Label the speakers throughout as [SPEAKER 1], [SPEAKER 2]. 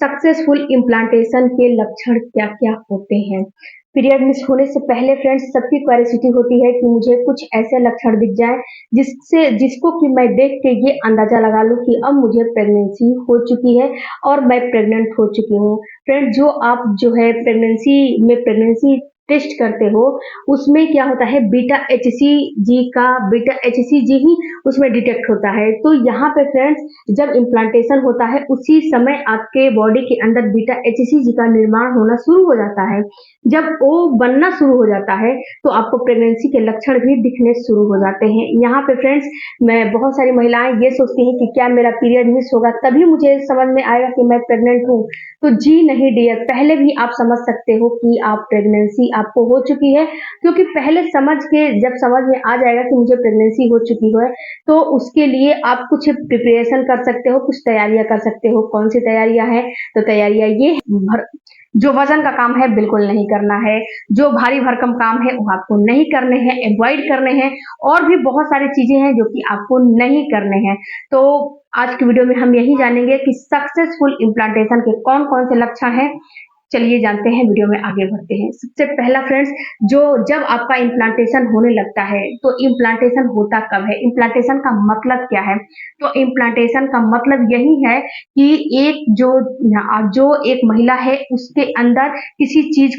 [SPEAKER 1] Successful implantation के लक्षण क्या-क्या होते हैं? पीरियड मिस होने से पहले फ्रेंड्स सबकी क्यूरियोसिटी होती है कि मुझे कुछ ऐसे लक्षण दिख जाएँ जिसको कि मैं देख के ये अंदाज़ा लगा लूँ कि अब मुझे प्रेगनेंसी हो चुकी है और मैं प्रेग्नेंट हो चुकी हूँ। फ्रेंड जो आप जो है प्रेगनेंसी टेस्ट करते हो, उसमें क्या होता है बीटा एचसीजी ही उसमें डिटेक्ट होता है। तो यहाँ पे फ्रेंड्स जब इम्प्लांटेशन होता है उसी समय आपके बॉडी के अंदर बीटा एचसीजी का निर्माण होना शुरू हो जाता है। जब वो बनना शुरू हो जाता है तो आपको प्रेगनेंसी के लक्षण भी दिखने शुरू हो जाते हैं। यहाँ पे फ्रेंड्स मैं बहुत सारी महिलाएं ये सोचती हैं कि क्या मेरा पीरियड मिस होगा तभी मुझे समझ में आएगा कि मैं प्रेग्नेंट हूँ। तो जी नहीं डियर, पहले भी आप समझ सकते हो कि आप प्रेगनेंसी आपको हो चुकी है, क्योंकि पहले जब समझ में आ जाएगा कि मुझे प्रेगनेंसी हो चुकी है तो उसके लिए आप कुछ प्रिपरेशन कर सकते हो, कुछ तैयारियां कर सकते हो। कौन सी तैयारियां हैं? तो तैयारियां ये जो वजन का काम है बिल्कुल नहीं करना है, जो भारी भरकम काम है वो आपको नहीं करने हैं, अवॉइड करने हैं, और भी बहुत सारी चीजें हैं जो कि आपको नहीं करने हैं। तो आज की वीडियो में हम यही जानेंगे कि सक्सेसफुल इम्प्लांटेशन के कौन कौन से लक्षण हैं। चलिए जानते हैं, वीडियो में आगे बढ़ते हैं। सबसे पहला फ्रेंड्स, जब आपका इम्प्लांटेशन होने लगता है तो इम्प्लांटेशन होता कब है, इम्प्लांटेशन का मतलब क्या है? तो इम्प्लांटेशन का मतलब यही है कि जो एक महिला है उसके अंदर किसी चीज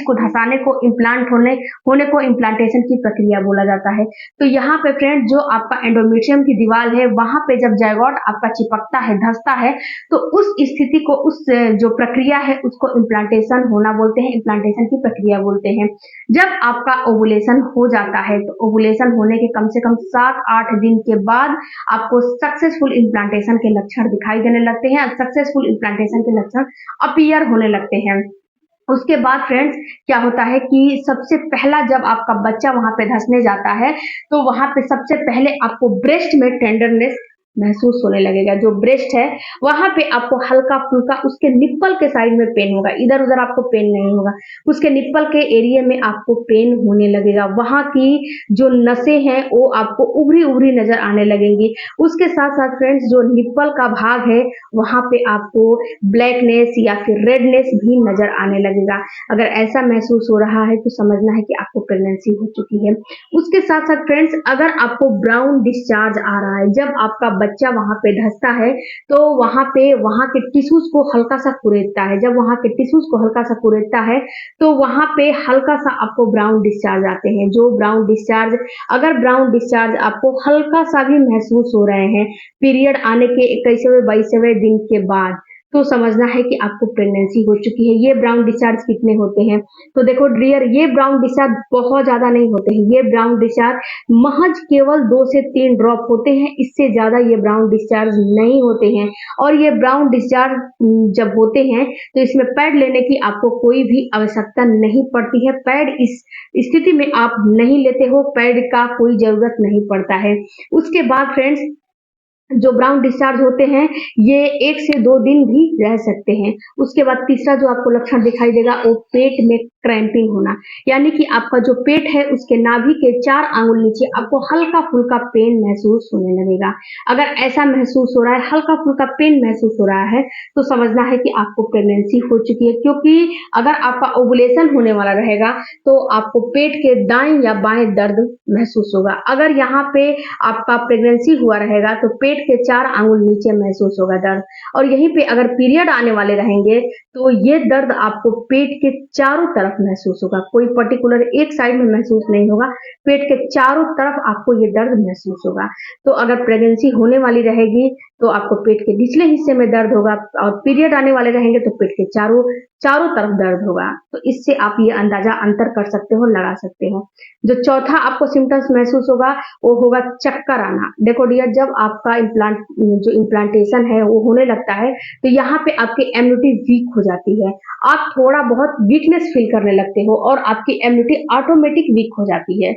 [SPEAKER 1] को धसाने को इम्प्लांट होने को इम्प्लांटेशन की प्रक्रिया बोला जाता है। तो यहाँ पे फ्रेंड जो आपका एंडोमेट्रियम की दीवार है वहां पे जब जायगोट आपका चिपकता है, धसता है, तो उस स्थिति को, उस जो प्रक्रिया है उसको इम्प्लांटेशन होना बोलते हैं, इम्प्लांटेशन की प्रक्रिया बोलते हैं। जब आपका ओवुलेशन हो जाता है तो ओवुलेशन होने के कम से कम 7-8 दिन के बाद आपको सक्सेसफुल इम्प्लांटेशन के लक्षण दिखाई देने लगते हैं, सक्सेसफुल इम्प्लांटेशन के लक्षण अपीयर होने लगते हैं। उसके बाद फ्रेंड्स क्या होता है कि सबसे पहला जब आपका बच्चा वहां पे धंसने जाता है तो वहां पे सबसे पहले आपको ब्रेस्ट में टेंडरनेस महसूस होने लगेगा। जो ब्रेस्ट है वहां पे आपको हल्का फुल्का उसके निप्पल के साइड में पेन होगा, इधर उधर आपको पेन नहीं होगा, उसके निप्पल के एरिया में आपको पेन होने लगेगा। वहां की जो नसें हैं वो आपको उभरी उभरी नजर आने लगेंगी। उसके साथ साथ फ्रेंड्स जो निप्पल का भाग है वहां पे आपको ब्लैकनेस या फिर रेडनेस भी नजर आने लगेगा। अगर ऐसा महसूस हो रहा है तो समझना है कि आपको प्रेगनेंसी हो चुकी है। उसके साथ साथ फ्रेंड्स अगर आपको ब्राउन डिस्चार्ज आ रहा है, जब आपका बच्चा वहां पे धंसता है तो वहां के टिश्यूज को हल्का सा कुरेदता है, जब वहां के टिश्यूज को हल्का सा कुरेदता है तो वहां पे हल्का सा आपको ब्राउन डिस्चार्ज आते हैं। अगर ब्राउन डिस्चार्ज आपको हल्का सा भी महसूस हो रहे हैं पीरियड आने के 21वें 22वें दिन के बाद, तो समझना है कि आपको प्रेगनेंसी हो चुकी है। ये ब्राउन डिस्चार्ज कितने होते हैं? तो देखो डियर, ये ब्राउन डिस्चार्ज बहुत ज्यादा नहीं होते हैं, ये ब्राउन डिस्चार्ज महज केवल 2 से 3 ड्रॉप होते हैं, इससे ज्यादा ये ब्राउन डिस्चार्ज नहीं होते हैं। और ये ब्राउन डिस्चार्ज जब होते हैं तो इसमें पैड लेने की आपको कोई भी आवश्यकता नहीं पड़ती है। पैड इस स्थिति में आप नहीं लेते हो, पैड का कोई जरूरत नहीं पड़ता है। उसके बाद फ्रेंड्स जो ब्राउन डिस्चार्ज होते हैं ये 1 से 2 दिन भी रह सकते हैं। उसके बाद तीसरा जो आपको लक्षण दिखाई देगा वो पेट में क्रैम्पिंग होना, यानी कि आपका जो पेट है उसके नाभि के 4 आंगुल नीचे आपको हल्का फुल्का पेन महसूस होने लगेगा। अगर ऐसा महसूस हो रहा है, हल्का फुल्का पेन महसूस हो रहा है, तो समझना है कि आपको प्रेगनेंसी हो चुकी है। क्योंकि अगर आपका ओवुलेशन होने वाला रहेगा तो आपको पेट के दाएं या बाएं दर्द महसूस होगा। अगर यहाँ पे आपका प्रेगनेंसी हुआ रहेगा तो पेट के 4 आंगुल नीचे महसूस होगा दर्द, और यहीं पे अगर पीरियड आने वाले रहेंगे तो ये दर्द आपको पेट के चारों तरफ महसूस होगा, कोई पर्टिकुलर एक साइड में महसूस नहीं होगा, पेट के चारों तरफ आपको ये दर्द महसूस होगा। तो अगर प्रेगनेंसी होने वाली रहेगी तो आपको पेट के निचले हिस्से में दर्द होगा, और पीरियड आने वाले रहेंगे तो पेट के चारों तरफ दर्द होगा। तो इससे आप ये अंदाजा अंतर कर सकते हो, लगा सकते हो। जो चौथा आपको सिम्टम्स महसूस होगा वो होगा चक्कर आना। देखो डियर, जब आपका इम्प्लांटेशन है वो होने लगता है तो यहाँ पे आपकी इम्यूनिटी वीक हो जाती है, आप थोड़ा बहुत वीकनेस फील करने लगते हो और आपकी इम्यूनिटी ऑटोमेटिक वीक हो जाती है।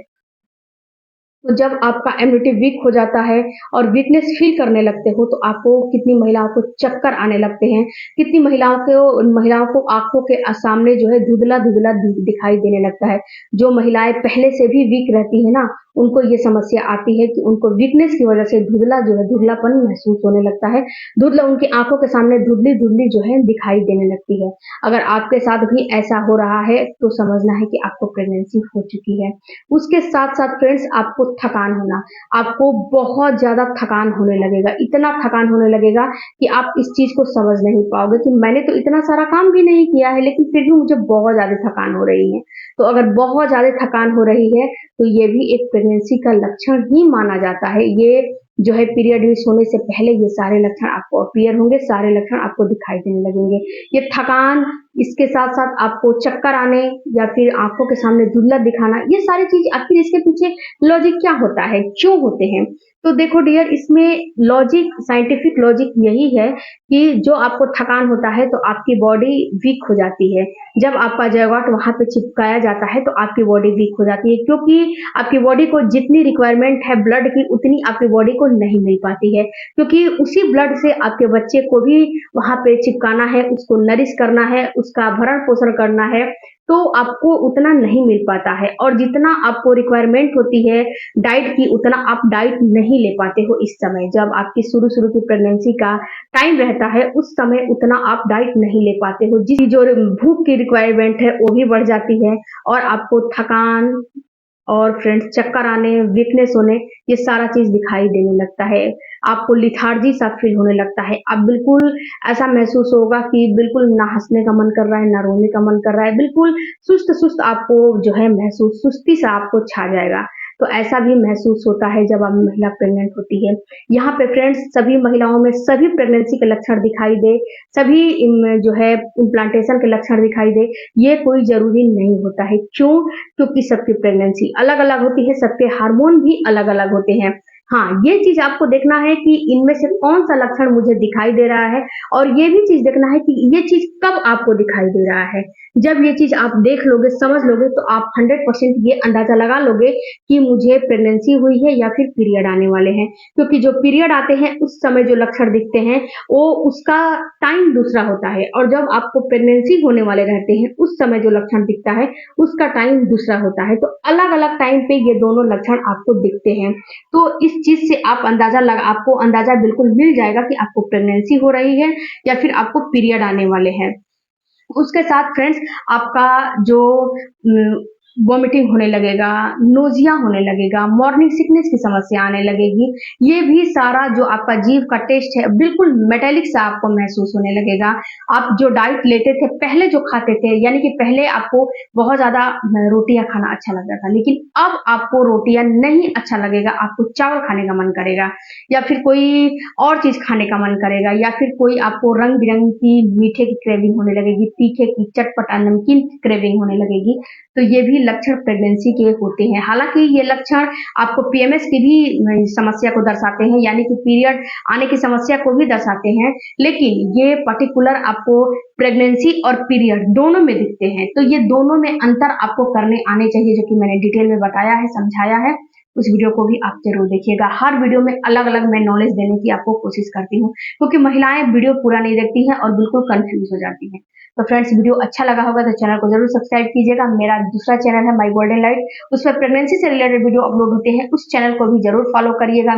[SPEAKER 1] तो जब आपका इम्यूनिटी वीक हो जाता है और वीकनेस फील करने लगते हो तो आपको कितनी महिलाओं को चक्कर आने लगते हैं, कितनी महिलाओं को आँखों के सामने जो है धुंधला-धुंधला दिखाई देने लगता है। जो महिलाएँ पहले से भी वीक रहती है ना, उनको ये समस्या आती है कि उनको वीकनेस की वजह से धुंधलापन महसूस होने लगता है। धुंधला उनकी आँखों के सामने धुंधली-धुंधली जो है दिखाई देने लगती है। अगर आपके साथ भी ऐसा हो रहा है तो समझना है कि आपको प्रेगनेंसी हो चुकी है। उसके साथ-साथ फ्रेंड्स आपको थकान होना, आपको बहुत ज़्यादा थकान होने लगेगा, इतना थकान होने लगेगा कि आप इस चीज़ को समझ नहीं पाओगे कि मैंने तो इतना सारा काम भी नहीं किया है, लेकिन फिर भी मुझे बहुत ज़्यादा थकान हो रही है। तो अगर बहुत ज़्यादा थकान हो रही है, तो ये भी एक प्रेगनेंसी का लक्षण ही माना जाता है। ये जो है पीरियड मिस होने से पहले ये सारे लक्षण आपको अपीयर होंगे, सारे लक्षण आपको दिखाई देने लगेंगे। ये थकान, इसके साथ-साथ आपको चक्कर आने या फिर आँखों के सामने धुंधला दिखाना, ये सारी चीज़ आखिर इसके पीछे लॉजिक क्या होता है? क्यों होते हैं? तो देखो डियर, इसमें लॉजिक, साइंटिफिक लॉजिक यही है कि जो आपको थकान होता है तो आपकी बॉडी वीक हो जाती है। जब आपका ज़ायगोट वहाँ पे चिपकाया जाता है तो आपकी बॉडी वीक हो जाती है, क्योंकि आपकी बॉडी को जितनी रिक्वायरमेंट है ब्लड की उतनी आपकी बॉडी को नहीं मिल पाती है, क्योंकि उसी ब्लड से आपके बच्चे को भी वहाँ पे चिपकाना है, उसको नरिश करना है, उसका भरण-पोषण करना है, तो आपको उतना नहीं मिल पाता है और जितना आपको रिक्वायरमेंट होती है डाइट की, उतना आप डाइट नहीं ले पाते हो इस समय। जब आपकी शुरू-शुरू की प्रेगनेंसी का टाइम रहता है, उस समय उतना आप डाइट नहीं ले पाते हो। जो भूख की रिक्वायरमेंट है वो भी बढ़ जाती है और आपको थकान और फ्रेंड्स चक्कर आने, वीकनेस होने, ये सारा चीज़ दिखाई देने लगता है। आपको लेथार्जी सा फ़ील होने लगता है। आप बिल्कुल ऐसा महसूस होगा कि बिल्कुल ना हँसने का मन कर रहा है, ना रोने का मन कर रहा है। बिल्कुल सुस्त-सुस्त आपको जो है महसूस, सुस्ती सा आपको छा जाएगा। तो ऐसा भी महसूस होता है जब आप महिला प्रेग्नेंट होती है। यहाँ पे फ्रेंड्स सभी महिलाओं में सभी प्रेगनेंसी के लक्षण दिखाई दे, सभी जो है इम्प्लांटेशन के लक्षण दिखाई दे, ये कोई ज़रूरी नहीं होता है। क्यों? क्योंकि सबकी प्रेगनेंसी अलग-अलग होती है, सबके हार्मोन भी अलग-अलग होते हैं। हाँ, ये चीज़ आपको देखना है कि इनमें से कौन-सा लक्षण मुझे दिखाई दे रहा है और ये भी चीज़ देखना है कि ये चीज़ कब आपको दिखाई दे रहा है। जब ये चीज़ आप देख लोगे, समझ लोगे तो आप 100% ये अंदाज़ा लगा लोगे कि मुझे प्रेगनेंसी हुई है या फिर पीरियड आने वाले हैं। क्योंकि जो पीरियड आते हैं उस समय जो लक्षण दिखते हैं, वो उसका टाइम दूसरा होता है और जब आपको प्रेगनेंसी होने वाले रहते हैं, उस समय जो लक्षण दिखता है, उसका टाइम दूसरा होता है। तो अलग-अलग टाइम पे ये दोनों लक्षण आपको दिखते हैं। तो इस चीज़ से आपको अंदाज़ा बिल्कुल मिल जाएगा कि आपको प्रेगनेंसी हो रही है या फिर आपको पीरियड आने वाले हैं। उसके साथ फ्रेंड्स आपका जो वॉमिटिंग होने लगेगा, नोज़िया होने लगेगा, मॉर्निंग सिकनेस की समस्या आने लगेगी। ये भी सारा जो आपका जीभ का टेस्ट है बिल्कुल मेटालिक सा आपको महसूस होने लगेगा। आप जो डाइट लेते थे, पहले जो खाते थे, यानी कि पहले आपको बहुत ज़्यादा रोटियाँ खाना अच्छा लगता था, लेकिन अब आपको रोटियाँ नहीं अच्छा लगेगा, आपको चावल खाने का मन करेगा या फिर कोई और चीज़ खाने का मन करेगा या फिर कोई आपको रंग-बिरंग की मीठे की क्रेविंग होने लगेगी, तीखे की, चटपटा, नमकीन की क्रेविंग होने लगेगी। तो ये भी लक्षण प्रेगनेंसी के होते हैं। हालाँकि ये लक्षण आपको पीएमएस की भी समस्या को दर्शाते हैं, यानी कि पीरियड आने की समस्या को भी दर्शाते हैं, लेकिन ये पर्टिकुलर आपको प्रेगनेंसी और पीरियड दोनों में दिखते हैं। तो ये दोनों में अंतर आपको करने आने चाहिए, जो कि मैंने डिटेल में बताया है, समझाया है। उस वीडियो को भी आप ज़रूर देखिएगा। हर वीडियो में अलग-अलग मैं नॉलेज देने की आपको कोशिश करती हूँ, क्योंकि महिलाएँ वीडियो पूरा नहीं देखती हैं और बिल्कुल कन्फ्यूज़ हो जाती हैं। तो फ्रेंड्स, वीडियो अच्छा लगा होगा तो चैनल को जरूर सब्सक्राइब कीजिएगा। मेरा दूसरा चैनल है माय गोल्डन लाइट, उस पर प्रेगनेंसी से रिलेटेड वीडियो अपलोड होते हैं, उस चैनल को भी जरूर फॉलो करिएगा।